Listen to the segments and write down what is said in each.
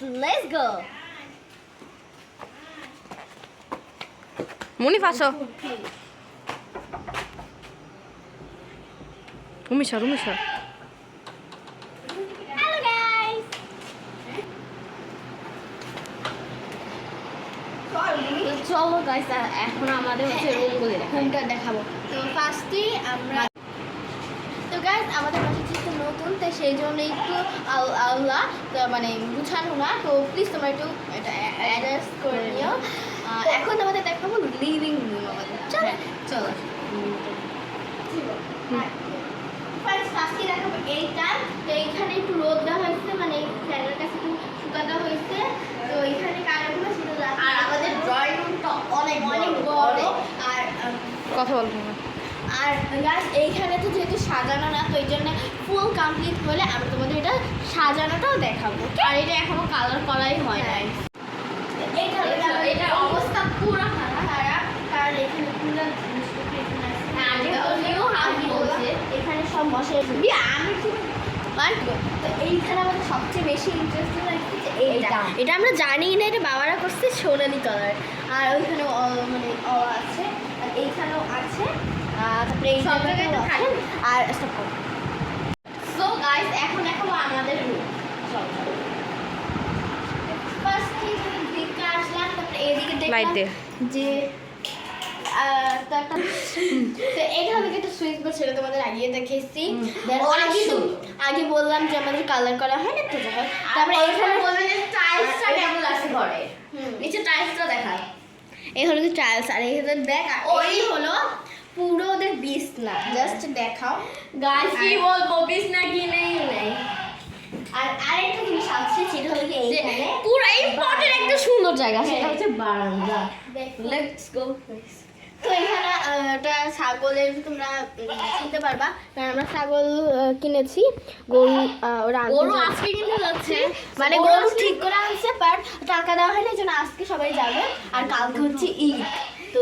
let's go. Munif আসো। Umisha. Hello guys. চলো guys এখন আমাদের হচ্ছে রুমগুলো রুমটা দেখাবো। তো ফার্স্টে আমরা তো গাইস আমাদের বাসা যেহেতু নতুন তো সেই জন্য একটু আল্লাহ তো মানে গুছানো না, তো প্লিজ তোমরা একটু এটা অ্যাডজাস্ট করে নিও। এখন আমাদের দেখাবো লিভিং রুম আমাদের। চলো চলো ফার্স্টে দেখাবো এইটা। তো এইখানে একটু রোদ দেওয়া হয়েছে, মানে ফ্যানের কাছে একটু শুকা দেওয়া হয়েছে। তো এইখানে কালারগুলো সেটা আর আমাদের ড্রয়িং রুমটা অনেক অনেক বড়। আর কথা বলতে হবে। আর গাছ এইখানে তো যেহেতু সাজানো না, তো এই জন্য ফুল কমপ্লিট হলে আমি তোমাদের এটা সাজানোটাও দেখাবো। আর এটা এখনো কালার করাই হয় নাই। এটার অবস্থা পুরো খারাপ, কারণ এখানে পুরো এখানে সব বসে আমি তো এইখানে আমাদের সবচেয়ে বেশি ইন্টারেস্টিং লাগছে এইটা। এটা আমরা জানি না, এটা বাবারা করছে সোনালি কালার। আর ওইখানে মানে আছে, আর এইখানেও আছে, তারপরে এই জায়গাটাও আছে। আর স্টপ করো। সো গাইস এখন দেখাবো আমাদের রুম। ফার্স্ট দিকে আসলাম, তারপরে এইদিকে দেখলাম যে তো এইটা হলো একটা সুইচ বোর্ড, সেটা তোমাদের আগে দেখেছি। আগে বললাম যে আমাদের কালার করা হয় না, তো দেখো তারপরে এইখানে বললাম যে টাইলসটা কেমন লাগছে ঘরে, নিচে টাইলসটা দেখা। এই হলো যে টাইলস, আর এই হলো দেখ ওই হলো পুরো ওদের বিছনা। জাস্ট দেখাও গাইস, কি বলবো বিছনা কি নেই। আর আরেকটা জিনিস আছে, সেটা হলো যে এইখানে পুরো ইম্পর্টেন্ট একটা সুন্দর জায়গা, সেটা হচ্ছে বারান্দা। Let's go. তো এখানে একটা ছাগলের তোমরা চিনতে পারবা, কারণ আমরা ছাগল কিনেছি। গরু আজকে কিনতে যাচ্ছে, মানে গরু ঠিক করে আনছে, বাট টাকা দেওয়া হয়নি, এই জন্য আজকে সবাই যাবে। আর কালকে হচ্ছে ঈদ, তো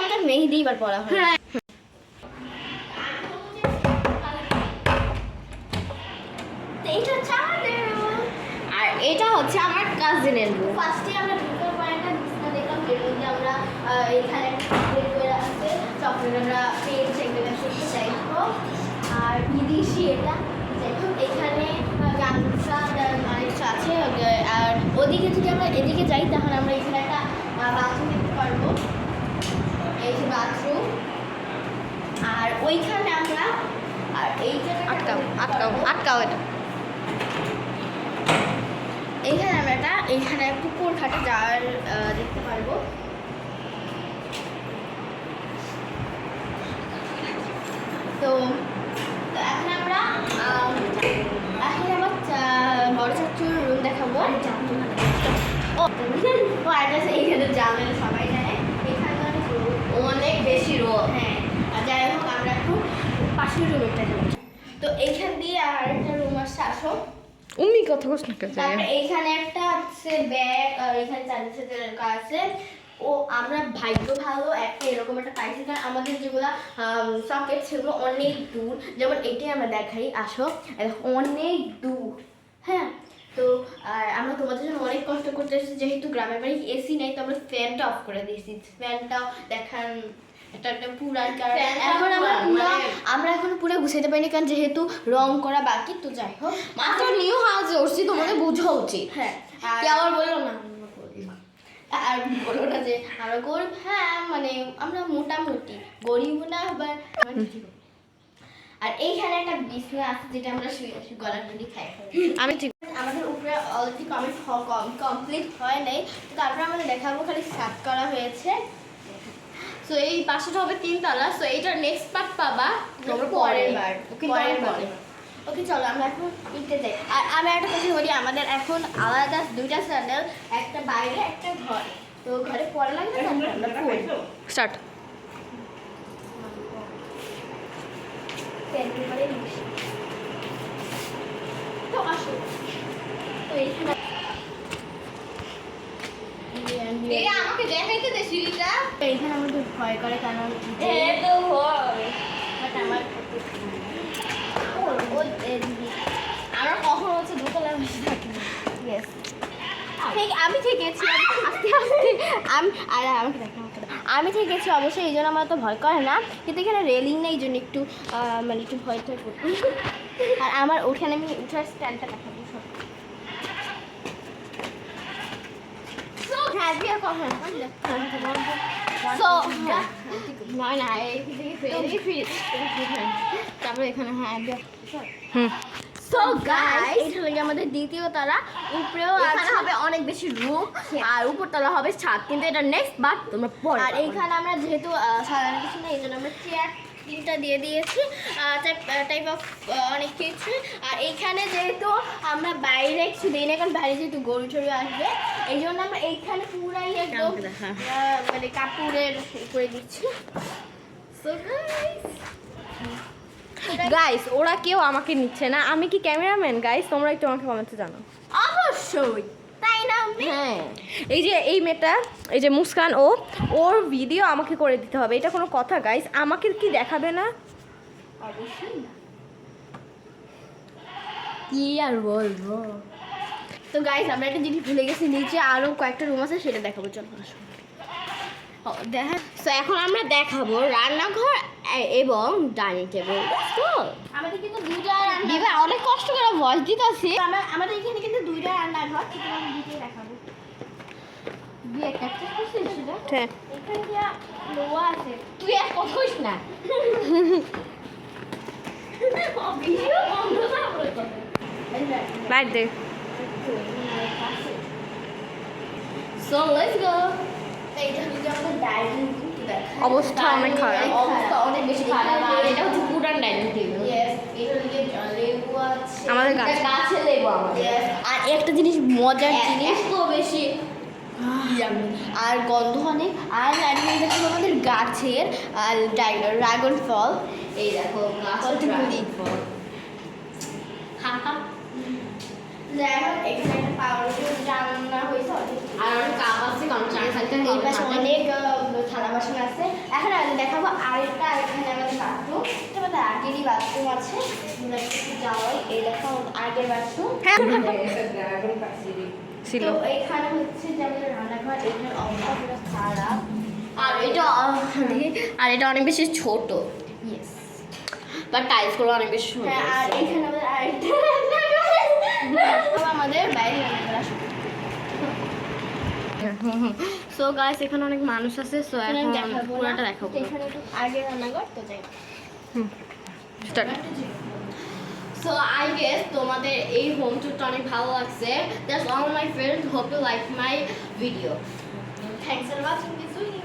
আমাদের মেহেদি এবার পড়া হয়। আর এটা হচ্ছে আমার কাজিনের রুম। ফার্স্টে আমরা ঢোকার পর একটা বিছানা দেখলাম, এর মধ্যে আমরা এখানে চকলেট করে আছে, চকলেট আমরা পেয়েছি, এখানে খেতে চাইবো। আর বিদেশি এটা দেখো, এখানে গামছা অনেক আছে। আর ওদিকে যদি আমরা এদিকে যাই, তাহলে আমরা এখানে একটা বাথরুম দেখতে পারবো, এই যে বাথরুম। আর ওইখানে আমরা আর এই জায়গাটা আটকাও এটা। এইখানে আমরা একটা এইখানে পুকুর ঘাটে যাওয়ার দেখতে পারবো। তো এখন আমরা বড় চাচুর রুম দেখাবো। এইখানে জানলে সবাই জানে এখানে অনেক বেশি রোদ। হ্যাঁ, আর যাই হোক আমরা এখন পাশের রুমটা যাবো। তো এইখান দিয়ে আর একটা রুম আসছে, আসো। উম্মি কথা কস না কেন? তারপরে এইখানে একটা আছে ব্যাগ, আর এখানে চার্জার লেখা আছে। ও আমরা ভাগ্য ভালো একটা এরকম একটা পাইছি, কারণ আমাদের যেগুলো সকেট সেগুলো অনেক দূর। যেমন এটাই আমরা দেখাই, আসো, অনেক দূর। হ্যাঁ, তো আমরা তোমাদের জন্য অনেক কষ্ট করতে এসেছি, যেহেতু গ্রামের বাড়ি এসি নেই, তো আমরা ফ্যানটা অফ করে দিয়েছি। ফ্যানটাও দেখান একটা পুরান, কারণ এখন আমরা এখন পুরো গুছাইতে পারিনি, কারণ যেহেতু রং করা বাকি। তো যাই হোক, মাত্র নিউ হাউসে উঠছি, তোমাদের বোঝা উচিত। হ্যাঁ, কি আবার বললো না, আর বলো না যে আমরা গরিব। হ্যাঁ, মানে আমরা মোটামুটি গরিব না, আবার আর এইখানে একটা বিছনা আছে, যেটা আমরা শুয়ে গলা টুলি খাই। আমি ঠিক আমাদের উপরে অলরেডি কমপ্লিট হয় নাই, তো তারপরে আমাদের দেখাবো খালি সাত করা হয়েছে। তো এই পাশেটা হবে 3 তলা। সো এইটার নেক্সট পার্ট পাবা পরের বার। ওকে চলো আমরা এখন ইতে যাই। আর আমি একটা কথা বলি, আমাদের এখন আলাদা দুইটা চ্যানেল, একটা বাইরে একটা ঘরে। তো ঘরে পড়া লাগবে না, আমরা পড়ি। স্টার্ট। তো আসো, তো এইখানে আমাকে দেখাইতে দে সিঁড়িটা। এইখানে আমাদের ভয় করে, কারণ তো ভয়। বাট আমার আমরা কখন হচ্ছে দোতলায় বসে থাকি। ইয়েস ঠিক আমি ঠিক গেছি আস্তে আস্তে আমাকে দেখো আমি ঠিক গেছি অবশ্যই, এই জন্য আমার তো ভয় করে না, কিন্তু এখানে রেলিং নেই, এই জন্য একটু মানে একটু ভয় টয় করবো। আর আমার ওখানে আমি উঠার স্ট্যান্ডটা দেখাবো সব। হ্যাঁ দিয়ে কখন নয় না এদিকে ফিরে তারপরে এখানে হ্যাঁ সো গাইস এটা হলো আমাদের দ্বিতীয় তলা, উপরেও এখানে হবে অনেক বেশি রুম আর উপরতলা হবে ছাদ, কিন্তু এটা নেক্সট বার তোমরা পরে আর এইখানে আমরা যেহেতু সাধারণ কিছু নেই, এই জন্য আমরা চেয়ার 3টা দিয়ে দিয়েছি টাইপ অফ অনেক কিছু। আর এইখানে যেহেতু আমরা বাইরে কিছু দিই না, কারণ বাইরে যেহেতু গরু টরু আসবে, এই জন্য আমরা এইখানে পুরাই একদম মানে কাপড়ের করে দিচ্ছি। সো গাইস ওরা কেউ আমাকে নিচ্ছে না, আমি কি ক্যামেরাম্যান গাইস? তোমরা একটু আমাকে কমেন্টে জানাও। অবশ্যই তাই না? হ্যাঁ এই যে এই মেয়েটা, এই যে মুস্কান, ওর ভিডিও আমাকে করে দিতে হবে, এটা কোনো কথা গাইস? আমাকে কি দেখাবে না? অবশ্যই না। কি আর বলবো। তো গাইস আমরা একটা জিনিস ভুলে গেছি, নিচে আরো কয়েকটা রুম আছে, সেটা দেখাবো। চলো আসো দেখা। তো এখন আমরা দেখাবো রান্নাঘর এবং ডাইনিং টেবিল। আমাদের কিন্তু 2টা রান্না, দিবা অনেক কষ্ট করে ভয়েস দিতেছি। আমাদের এখানে কিন্তু 2টা রান্নাঘর, কিন্তু আমি 2টাই দেখাবো। দিয়ে ক্যাপচার করছিস সেটা? এখানে কি লোয়া আছে? তুই আর কথা কইস না। লাইট দে। So let's go. এইটা হচ্ছে আমাদের ডাইনিং রুম। অবস্থা অনেক খারাপ, অবস্থা অনেক বেশি খারাপ। আর এটা হচ্ছে পুরান ডাইনিং টেবিল। ইয়েস এটা হচ্ছে লেবু আছে, আমাদের গাছে লেবু আমাদের। ইয়েস আর একটা জিনিস মজার জিনিস, এত বেশি আর গন্ধ অনেক। আর নারিকেল দেখো আমাদের গাছের আর ড্রাগন ফল, এই দেখো কতগুলি ফল। যাই হোক এখানে একটা পাউরুটি রান্না হয়েছে আর অনেক কাপ আছে, কারণ এই পাশে অনেক থালা বাসন আছে। এখন আমি দেখাবো আরেকটা, এখানে আমাদের বাথরুম, এটা আমাদের আগেরই বাথরুম আছে, যাওয়াই এই দেখো আগের বাথরুম ছিল। তো এখানে হচ্ছে যে আমাদের রান্নাঘর, এখানে অবস্থা পুরো খারাপ। আর এটা অনেক বেশি ছোট, ইয়েস বাট টাইলসগুলো অনেক বেশি সুন্দর। হ্যাঁ আর এখানে আমাদের আরেকটা আমাদের বাইরে রান্নাঘর আসবে। সো গাইস এখানে অনেক মানুষ আছে, সো এখন পুরোটা দেখাবো। এখানে একটু আগে রান্নাঘর, তো যাই স্টার্ট। সো আই গেস তোমাদের এই হোম টুরটা অনেক ভালো লাগছে। That's all my friends, hope you like my video. Thanks for watching this video.